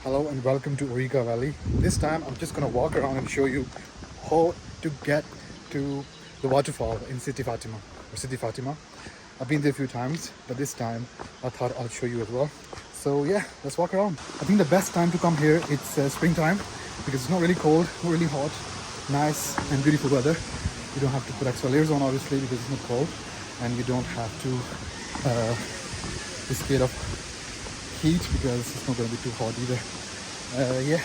Hello and welcome to Origa Valley. This time I'm just gonna walk around and show you how to get to the waterfall in City Fatima or City Fatima. I've been there a few times, but this time I thought I'll show you as well. So yeah, let's walk around. I think the best time to come here it's springtime because it's not really cold, not really hot, nice and beautiful weather. You don't have to put extra layers on obviously because it's not cold, and you don't have to be scared of heat because it's not going to be too hot either. Yeah.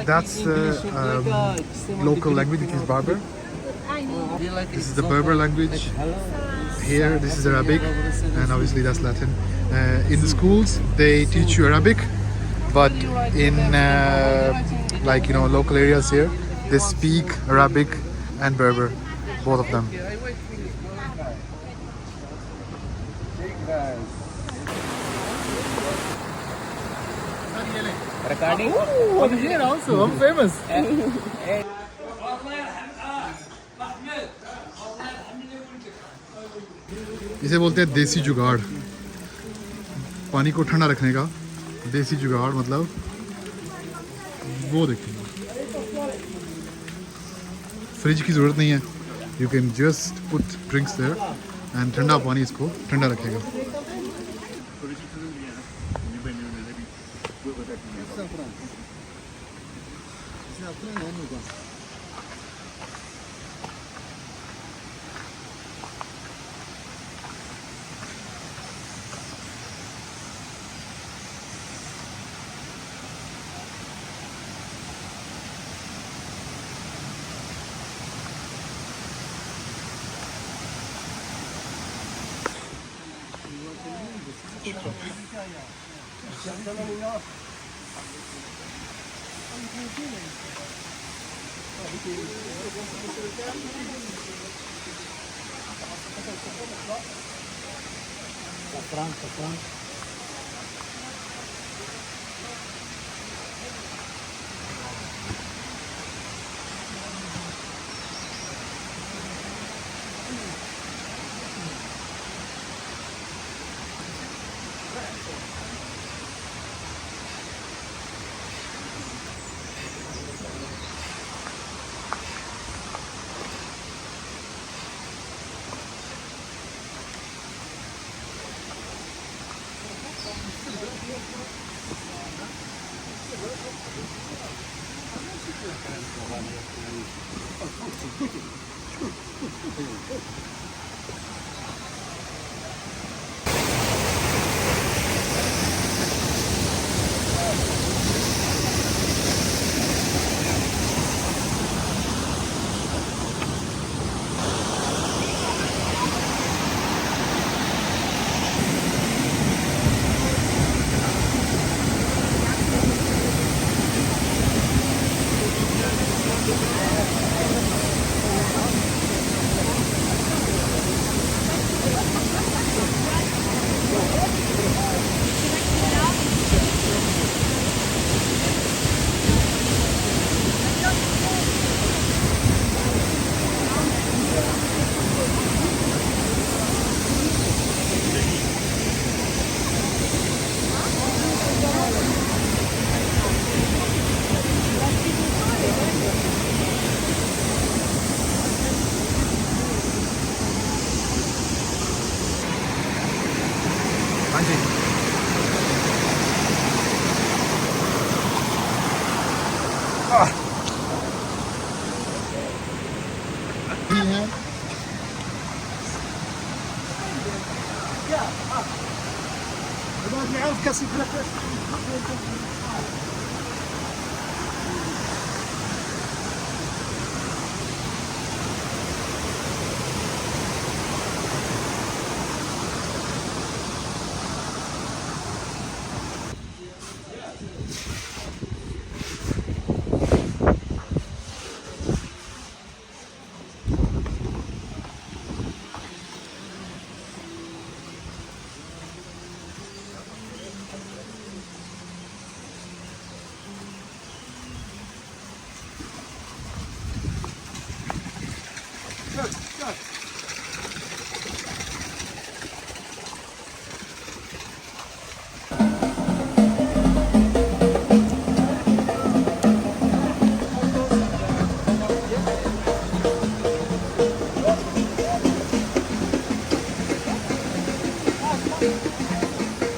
That's the local language, which is Berber. This is the Berber language. Here, this is Arabic, and obviously that's Latin. In the schools, they teach you Arabic, but in local areas here, they speak Arabic and Berber, both of them. Recording? Oh, I'm here also. I'm famous. इसे बोलते हैं देसी जुगाड़. पानी को ठंडा रखने का देसी जुगाड़ मतलब वो देखिए. फ्रिज की ज़रूरत नहीं है. You can just put drinks there and ठंडा पानी इसको ठंडा रखेगा.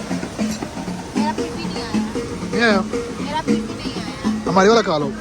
मेरा फिर भी नहीं आया Yeah, मेरा फिर भी नहीं आया हमारे वाला खा लो.